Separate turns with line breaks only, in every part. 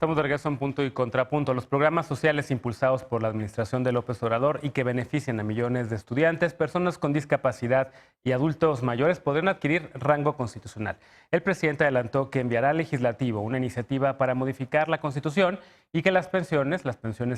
Estamos de regreso en Punto y Contrapunto. Los programas sociales impulsados por la administración de López Obrador y que benefician a millones de estudiantes, personas con discapacidad y adultos mayores podrán adquirir rango constitucional. El presidente adelantó que enviará al legislativo una iniciativa para modificar la Constitución y que las pensiones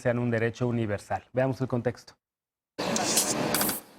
sean un derecho universal. Veamos el contexto.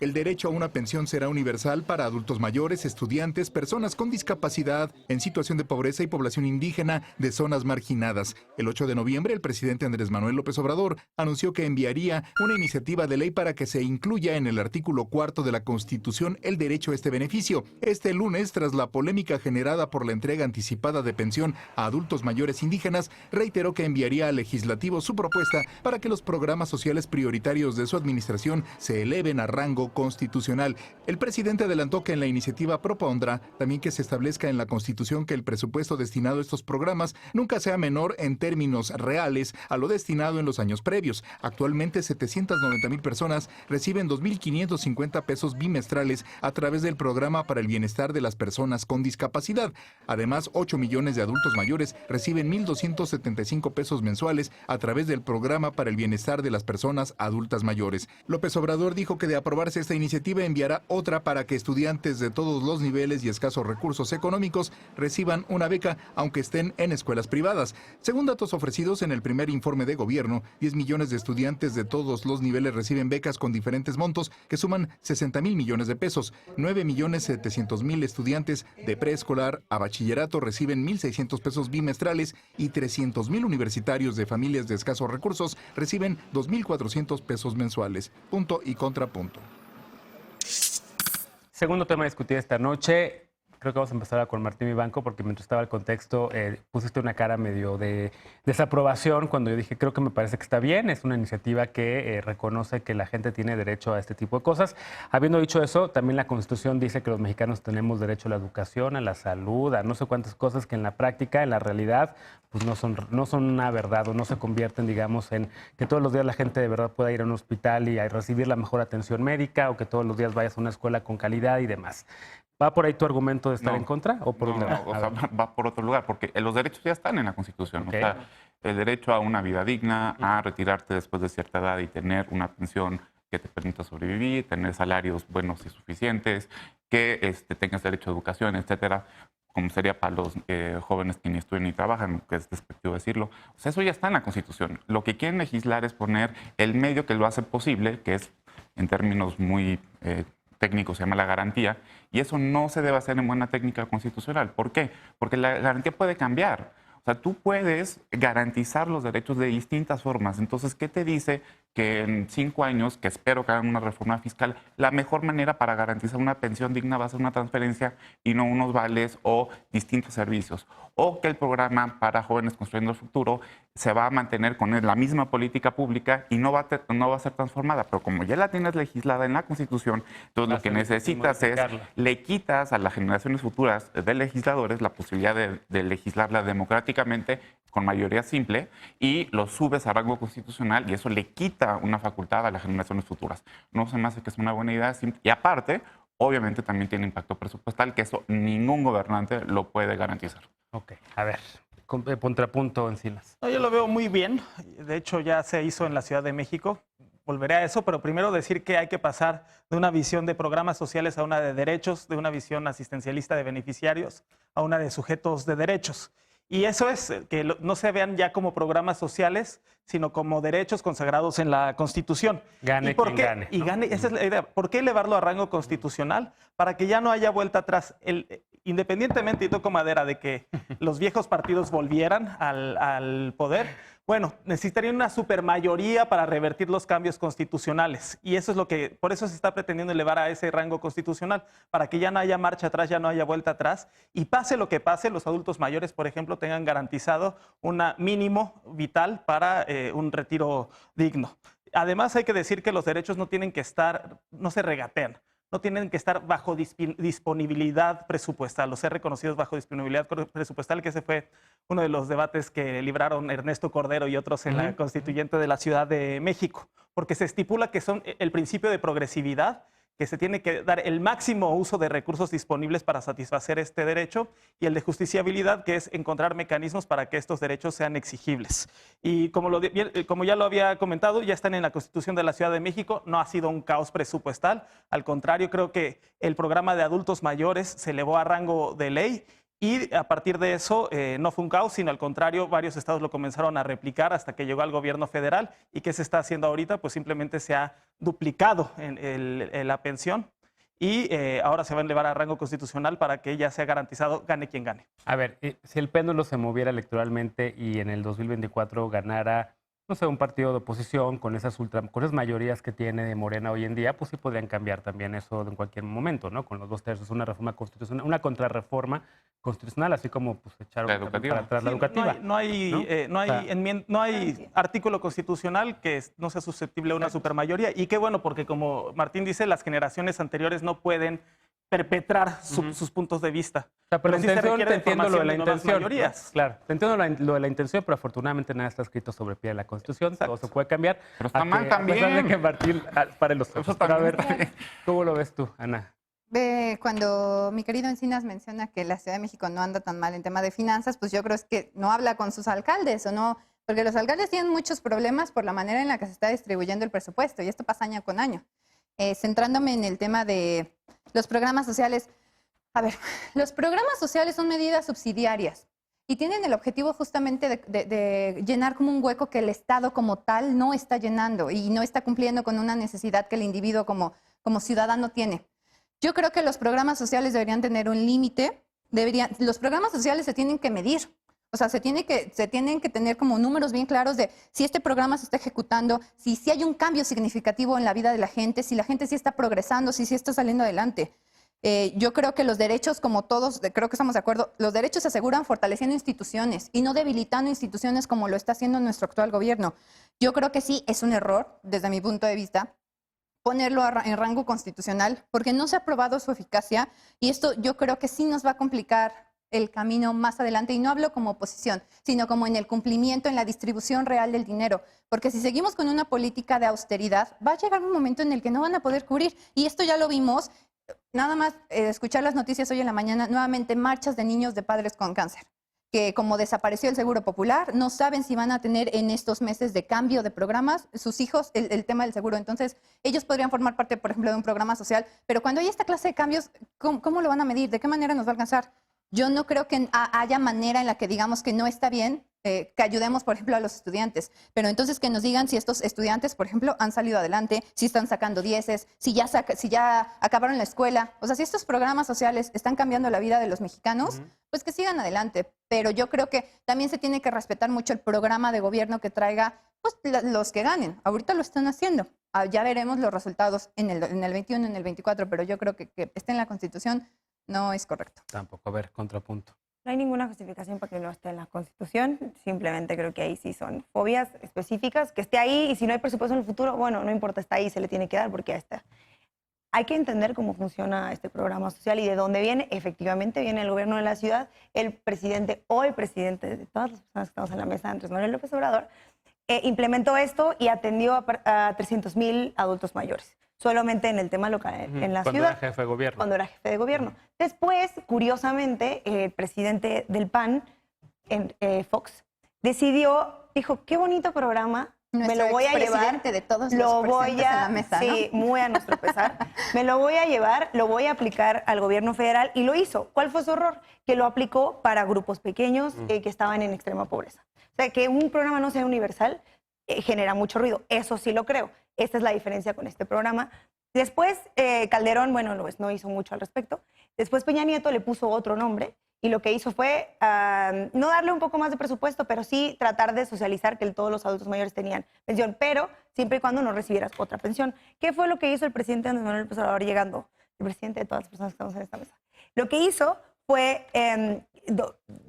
El derecho a una pensión será universal para adultos mayores, estudiantes, personas con discapacidad, en situación de pobreza y población indígena de zonas marginadas. El 8 de noviembre, el presidente Andrés Manuel López Obrador anunció que enviaría una iniciativa de ley para que se incluya en el artículo 4 de la Constitución el derecho a este beneficio. Este lunes, tras la polémica generada por la entrega anticipada de pensión a adultos mayores indígenas, reiteró que enviaría al legislativo su propuesta para que los programas sociales prioritarios de su administración se eleven a rango constitucional. El presidente adelantó que en la iniciativa propondrá también que se establezca en la Constitución que el presupuesto destinado a estos programas nunca sea menor en términos reales a lo destinado en los años previos. Actualmente 790,000 personas reciben 2,550 pesos bimestrales a través del Programa para el Bienestar de las Personas con Discapacidad. Además, 8 millones de adultos mayores reciben 1,275 pesos mensuales a través del Programa para el Bienestar de las Personas Adultas Mayores. López Obrador dijo que de aprobarse esta iniciativa enviará otra para que estudiantes de todos los niveles y escasos recursos económicos reciban una beca aunque estén en escuelas privadas. Según datos ofrecidos en el primer informe de gobierno, 10 millones de estudiantes de todos los niveles reciben becas con diferentes montos que suman 60,000 millones de pesos. 9,700,000 estudiantes de preescolar a bachillerato reciben 1,600 pesos bimestrales y 300,000 universitarios de familias de escasos recursos reciben 2,400 pesos mensuales. Punto y contrapunto.
Segundo tema a discutir esta noche. Creo que vamos a empezar con Martín Vivanco, porque mientras estaba el contexto, pusiste una cara medio de desaprobación cuando yo dije, creo que me parece que está bien, es una iniciativa que reconoce que la gente tiene derecho a este tipo de cosas. Habiendo dicho eso, también la Constitución dice que los mexicanos tenemos derecho a la educación, a la salud, a no sé cuántas cosas que en la práctica, en la realidad, pues no son una verdad o no se convierten, digamos, en que todos los días la gente de verdad pueda ir a un hospital y a recibir la mejor atención médica o que todos los días vayas a una escuela con calidad y demás. ¿Va por ahí tu argumento de estar en contra o por dónde va?
O sea, va por otro lugar, porque los derechos ya están en la Constitución.
Okay.
O sea, el derecho a una vida digna, a retirarte después de cierta edad y tener una pensión que te permita sobrevivir, tener salarios buenos y suficientes, que tengas derecho a educación, etcétera, como sería para los jóvenes que ni estudian ni trabajan, que es despectivo decirlo. O sea, eso ya está en la Constitución. Lo que quieren legislar es poner el medio que lo hace posible, que es, en términos muy técnico se llama la garantía, y eso no se debe hacer en buena técnica constitucional. ¿Por qué? Porque la garantía puede cambiar. O sea, tú puedes garantizar los derechos de distintas formas. Entonces, ¿qué te dice que en 5 años, que espero que hagan una reforma fiscal, la mejor manera para garantizar una pensión digna va a ser una transferencia y no unos vales o distintos servicios? O que el programa para jóvenes construyendo el futuro se va a mantener con la misma política pública y no va a ser transformada. Pero como ya la tienes legislada en la Constitución, entonces lo que necesitas es, le quitas a las generaciones futuras de legisladores la posibilidad de legislarla democráticamente con mayoría simple y lo subes a rango constitucional y eso le quita una facultad a las generaciones futuras. No se me hace que es una buena idea. Y aparte, obviamente también tiene impacto presupuestal, que eso ningún gobernante lo puede garantizar.
Ok, a ver, contrapunto, Encinas.
No, yo lo veo muy bien. De hecho, ya se hizo en la Ciudad de México. Volveré a eso, pero primero decir que hay que pasar de una visión de programas sociales a una de derechos, de una visión asistencialista de beneficiarios a una de sujetos de derechos. Y eso es que no se vean ya como programas sociales, sino como derechos consagrados en la Constitución.
Gane quien gane.
Y gane, esa es la idea. ¿Por qué elevarlo a rango constitucional? Para que ya no haya vuelta atrás. Independientemente, y toco madera, de que los viejos partidos volvieran al poder, bueno, necesitarían una supermayoría para revertir los cambios constitucionales. Y eso es por eso se está pretendiendo elevar a ese rango constitucional, para que ya no haya marcha atrás, ya no haya vuelta atrás. Y pase lo que pase, los adultos mayores, por ejemplo, tengan garantizado un mínimo vital para un retiro digno. Además, hay que decir que los derechos no se regatean. No tienen que estar bajo disponibilidad presupuestal, o ser reconocidos bajo disponibilidad presupuestal, que ese fue uno de los debates que libraron Ernesto Cordero y otros en la Constituyente de la Ciudad de México, porque se estipula que son el principio de progresividad que se tiene que dar el máximo uso de recursos disponibles para satisfacer este derecho, y el de justiciabilidad, que es encontrar mecanismos para que estos derechos sean exigibles. Y como ya lo había comentado, ya están en la Constitución de la Ciudad de México, no ha sido un caos presupuestal, al contrario, creo que el programa de adultos mayores se elevó a rango de ley, y a partir de eso no fue un caos, sino al contrario, varios estados lo comenzaron a replicar hasta que llegó al gobierno federal. ¿Y qué se está haciendo ahorita? Pues simplemente se ha duplicado en la pensión, y ahora se va a elevar a rango constitucional para que ya sea garantizado, gane quien gane.
A ver, si el péndulo se moviera electoralmente y en el 2024 ganara, no sé, un partido de oposición con esas mayorías que tiene Morena hoy en día, pues sí podrían cambiar también eso en cualquier momento, ¿no? Con los 2/3, una reforma constitucional, una contrarreforma constitucional, así como pues echaron
La educativa.
para atrás la educativa.
No hay artículo constitucional que no sea susceptible a una supermayoría. Y qué bueno, porque como Martín dice, las generaciones anteriores no pueden perpetrar sus puntos de vista.
O sea, pero la
sí se
intención,
requiere
te entiendo lo de la
formación nuevas
intención.
mayorías.
¿No? Claro, te entiendo lo de la intención, pero afortunadamente nada está escrito sobre pie de la Constitución.
Exacto.
Todo se puede cambiar.
Pero está mal también.
A pesar de que Martín pare los ojos.
Eso
Pero a
también
ver,
está bien.
¿cómo lo ves tú, Ana?
Cuando mi querido Encinas menciona que la Ciudad de México no anda tan mal en tema de finanzas, pues yo creo es que no habla con sus alcaldes, o no, porque los alcaldes tienen muchos problemas por la manera en la que se está distribuyendo el presupuesto, y esto pasa año con año. Centrándome en el tema de los programas sociales, a ver, los programas sociales son medidas subsidiarias y tienen el objetivo justamente de llenar como un hueco que el Estado como tal no está llenando y no está cumpliendo con una necesidad que el individuo como ciudadano tiene. Yo creo que los programas sociales deberían tener un límite, los programas sociales se tienen que medir. O sea, se tienen que tener como números bien claros de si este programa se está ejecutando, si hay un cambio significativo en la vida de la gente, si la gente sí está progresando, si sí está saliendo adelante. Yo creo que los derechos, como todos, creo que estamos de acuerdo, los derechos se aseguran fortaleciendo instituciones y no debilitando instituciones como lo está haciendo nuestro actual gobierno. Yo creo que sí es un error, desde mi punto de vista, ponerlo en rango constitucional, porque no se ha probado su eficacia, y esto yo creo que sí nos va a complicar el camino más adelante, y no hablo como oposición, sino como en el cumplimiento, en la distribución real del dinero, porque si seguimos con una política de austeridad, va a llegar un momento en el que no van a poder cubrir, y esto ya lo vimos, nada más escuchar las noticias hoy en la mañana, nuevamente marchas de niños de padres con cáncer, que como desapareció el Seguro Popular, no saben si van a tener en estos meses de cambio de programas sus hijos el tema del seguro. Entonces, ellos podrían formar parte, por ejemplo, de un programa social, pero cuando hay esta clase de cambios, ¿cómo lo van a medir? ¿De qué manera nos va a alcanzar? Yo no creo que haya manera en la que digamos que no está bien que ayudemos, por ejemplo, a los estudiantes, pero entonces que nos digan si estos estudiantes, por ejemplo, han salido adelante, si están sacando dieces, si ya acabaron la escuela. O sea, si estos programas sociales están cambiando la vida de los mexicanos, pues que sigan adelante. Pero yo creo que también se tiene que respetar mucho el programa de gobierno que traiga pues, los que ganen. Ahorita lo están haciendo. Ya veremos los resultados en el 21, en el 24, pero yo creo que esté en la Constitución no es correcto.
Tampoco, a ver, contrapunto.
No hay ninguna justificación para que no esté en la Constitución. Simplemente creo que ahí sí son fobias específicas, que esté ahí, y si no hay presupuesto en el futuro, bueno, no importa, está ahí, se le tiene que dar porque ya está. Hay que entender cómo funciona este programa social y de dónde viene. Efectivamente viene el gobierno de la ciudad, el presidente de todas las personas que estamos en la mesa, Andrés Manuel López Obrador, implementó esto y atendió a 300,000 adultos mayores. Solamente en el tema local, en la ciudad.
Cuando era jefe de gobierno.
Cuando era jefe de gobierno. Después, curiosamente, el presidente del PAN, Fox, dijo, qué bonito programa, me lo voy a llevar.
De todos los presidentes en la mesa,
sí,
¿no?
muy a nuestro pesar. Me lo voy a llevar, lo voy a aplicar al gobierno federal, y lo hizo. ¿Cuál fue su error? Que lo aplicó para grupos pequeños que estaban en extrema pobreza. O sea, que un programa no sea universal genera mucho ruido. Eso sí lo creo. Esta es la diferencia con este programa. Después, Calderón, bueno, no hizo mucho al respecto. Después Peña Nieto le puso otro nombre, y lo que hizo fue no darle un poco más de presupuesto, pero sí tratar de socializar que todos los adultos mayores tenían pensión, pero siempre y cuando no recibieras otra pensión. ¿Qué fue lo que hizo el presidente Andrés Manuel López Obrador llegando? El presidente de todas las personas que estamos en esta mesa. Lo que hizo fue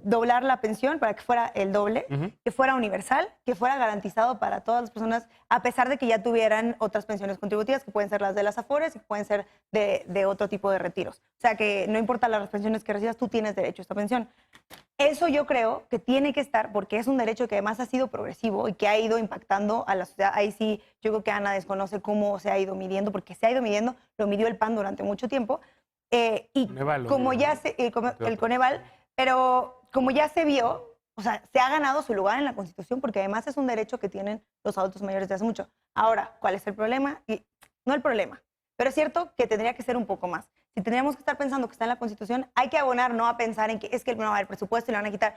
doblar la pensión para que fuera el doble, que fuera universal, que fuera garantizado para todas las personas, a pesar de que ya tuvieran otras pensiones contributivas, que pueden ser las de las Afores y que pueden ser de otro tipo de retiros. O sea, que no importa las pensiones que recibas, tú tienes derecho a esta pensión. Eso yo creo que tiene que estar, porque es un derecho que además ha sido progresivo y que ha ido impactando a la sociedad. Ahí sí, yo creo que Ana desconoce cómo se ha ido midiendo, porque se ha ido midiendo, lo midió el PAN durante mucho tiempo. Y
Coneval lo
como
midió,
ya
¿no?
se, el Coneval, pero como ya se vio, o sea, se ha ganado su lugar en la Constitución, porque además es un derecho que tienen los adultos mayores desde hace mucho. Ahora, ¿cuál es el problema? Y no el problema, pero es cierto que tendría que ser un poco más. Si tendríamos que estar pensando que está en la Constitución, hay que abonar, no a pensar en que es que no va a haber presupuesto y le van a quitar.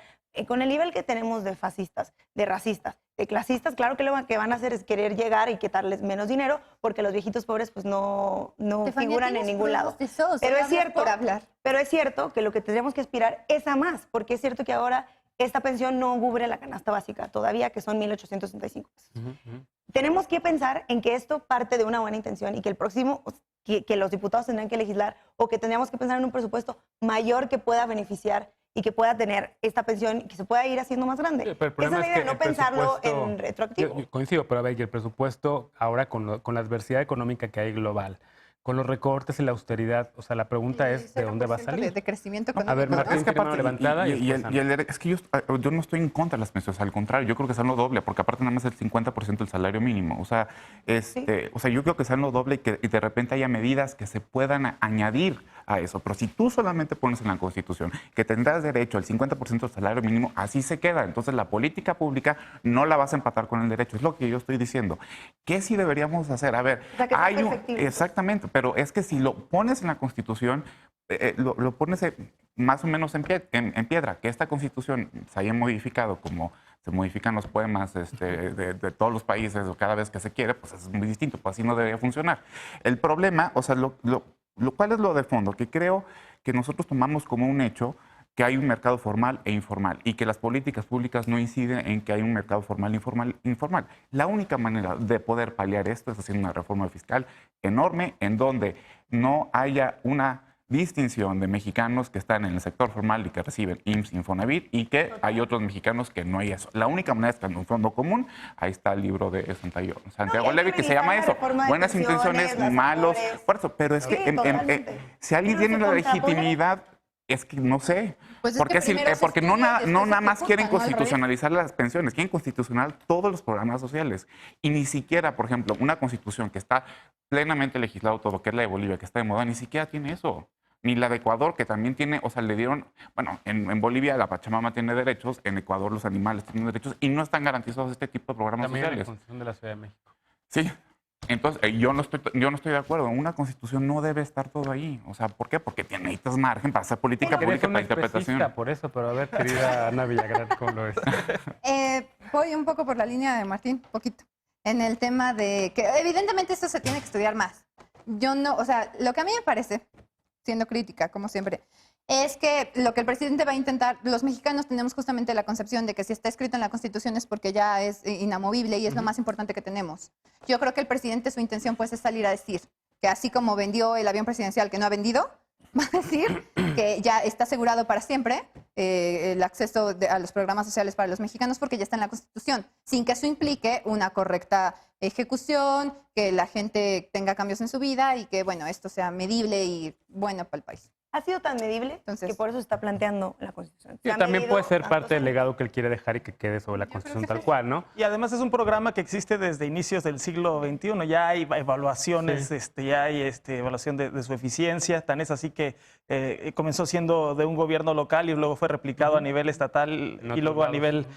Con el nivel que tenemos de fascistas, de racistas, de clasistas, claro que lo que van a hacer es querer llegar y quitarles menos dinero, porque los viejitos pobres pues no
Estefanía,
figuran en
tienes
ningún lado.
pruebas de eso,
Pero
solo
es
hablas
cierto,
por hablar.
pero es cierto que lo que tendríamos que aspirar es a más, porque es cierto que ahora esta pensión no cubre la canasta básica todavía, que son 1,865 pesos. Tenemos que pensar en que esto parte de una buena intención y que el próximo, que los diputados tendrán que legislar, o que tendríamos que pensar en un presupuesto mayor que pueda beneficiar y que pueda tener esta pensión y que se pueda ir haciendo más grande.
Sí, pero el
Esa
problema
es la
es
idea,
que
no
el
pensarlo
presupuesto-
en retroactivo.
Yo coincido, pero a ver, y el presupuesto ahora con la adversidad económica que hay global, con los recortes y la austeridad, o sea, la pregunta es ¿de dónde va a
0%
salir?
de crecimiento
A ver,
económico, ¿no?
Martín,
Es que
tiene mano
aparte,
levantada y después Ana.
es que yo no estoy en contra de las pensiones, al contrario, yo creo que sean lo doble, porque aparte nada más el 50% del salario mínimo. O sea, yo creo que sean lo doble y de repente haya medidas que se puedan añadir a eso. Pero si tú solamente pones en la Constitución que tendrás derecho al 50% del salario mínimo, así se queda. Entonces la política pública no la vas a empatar con el derecho. Es lo que yo estoy diciendo. ¿Qué sí deberíamos hacer? A ver,
O sea, que sea
hay
perfectible.
exactamente, pero es que si lo pones en la Constitución, lo pones más o menos en piedra, que esta Constitución se haya modificado como se modifican los poemas de todos los países o cada vez que se quiere, pues es muy distinto, pues así no debería funcionar. El problema, o sea, ¿cuál es lo de fondo? Que creo que nosotros tomamos como un hecho que hay un mercado formal e informal y que las políticas públicas no inciden en que hay un mercado formal e informal. La única manera de poder paliar esto es haciendo una reforma fiscal enorme en donde no haya una distinción de mexicanos que están en el sector formal y que reciben IMSS, Infonavit, y que hay otros mexicanos que no hay eso. La única manera es que en un fondo común, ahí está el libro de Santiago
hay
Levy,
que
que se llama
revisar la
eso,
reforma de
buenas
pensiones,
intenciones,
las
malos,
AFORES.
por eso, pero es
Sí,
que
totalmente.
si alguien
Pero
tiene
se
la
contrapone.
legitimidad, es que no sé.
Pues es
porque
que primero se
porque no,
estudia y
no
después se
nada más
ejecuta,
quieren
no al revés.
constitucionalizar las pensiones, quieren constitucionar todos los programas sociales. Y ni siquiera, por ejemplo, una constitución que está plenamente legislado todo, que es la de Bolivia, que está de moda, ni siquiera tiene eso. Ni la de Ecuador, que también tiene, o sea, le dieron, bueno, en Bolivia la Pachamama tiene derechos, en Ecuador los animales tienen derechos y no están garantizados este tipo de programas
También en la
sociales.
Constitución de la Ciudad de México.
Sí. Entonces, yo no estoy de acuerdo. Una constitución no debe estar todo ahí. O sea, ¿por qué? Porque necesitas margen para hacer política
Eres
pública
una
para interpretación.
expresista, por eso, pero a ver, querida Ana Villagrán, ¿cómo lo ves?
Voy un poco por la línea de Martín, poquito, en el tema de que evidentemente esto se tiene que estudiar más. Yo no, o sea, lo que a mí me parece, siendo crítica, como siempre, es que lo que el presidente va a intentar, los mexicanos tenemos justamente la concepción de que si está escrito en la Constitución es porque ya es inamovible y es lo más importante que tenemos. Yo creo que el presidente, su intención pues es salir a decir que así como vendió el avión presidencial que no ha vendido, va a decir que ya está asegurado para siempre el acceso a los programas sociales para los mexicanos porque ya está en la Constitución, sin que eso implique una correcta ejecución, que la gente tenga cambios en su vida y que, bueno, esto sea medible y bueno para el país.
Ha sido tan medible
Entonces-
que por eso se está planteando la Constitución. Se
Sí,
ha
también
medido
puede ser
tantos
parte del
años.
legado que él quiere dejar y que quede sobre la Constitución tal cual, ¿no?
Y además es un programa que existe desde inicios del siglo XXI. Ya hay evaluaciones, ya hay evaluación de su eficiencia. Tan es así que comenzó siendo de un gobierno local y luego fue replicado a nivel estatal y
otros
luego a
lados.
nivel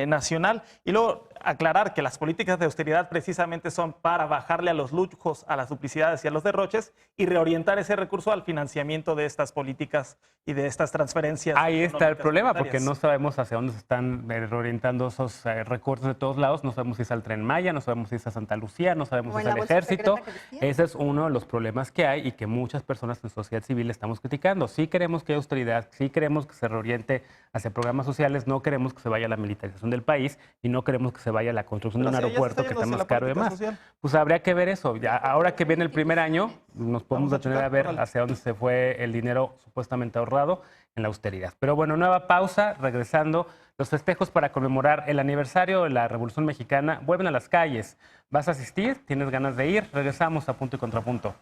nacional. Y luego aclarar que las políticas de austeridad precisamente son para bajarle a los lujos, a las duplicidades y a los derroches y reorientar ese recurso al financiamiento de estas políticas y de estas transferencias.
Ahí está el
económicas
problema, porque
prioritarias.
no sabemos hacia dónde se están reorientando esos recortes de todos lados. No sabemos si es al Tren Maya, no sabemos si es a Santa Lucía, no sabemos
O
si
en
es
la
al
bolsa
Ejército.
secreta que decían.
Ese es uno de los problemas que hay y que muchas personas en sociedad civil estamos criticando. Sí queremos que haya austeridad, sí queremos que se reoriente hacia programas sociales, no queremos que se vaya a la militarización del país y no queremos que se vaya a la construcción de un
Pero sí, ya se
aeropuerto
está
que
yendo
está
hacia
más
la
caro y
política
demás.
social.
Pues habría que ver eso. Ya, ahora que viene el primer año, nos podemos
Vamos a
detener a
checar,
ver
órale.
hacia dónde se fue el dinero supuestamente ahorrado en la austeridad. Pero bueno, nueva pausa, regresando. Los festejos para conmemorar el aniversario de la Revolución Mexicana vuelven a las calles. ¿Vas a asistir? ¿Tienes ganas de ir? Regresamos a Punto y Contrapunto.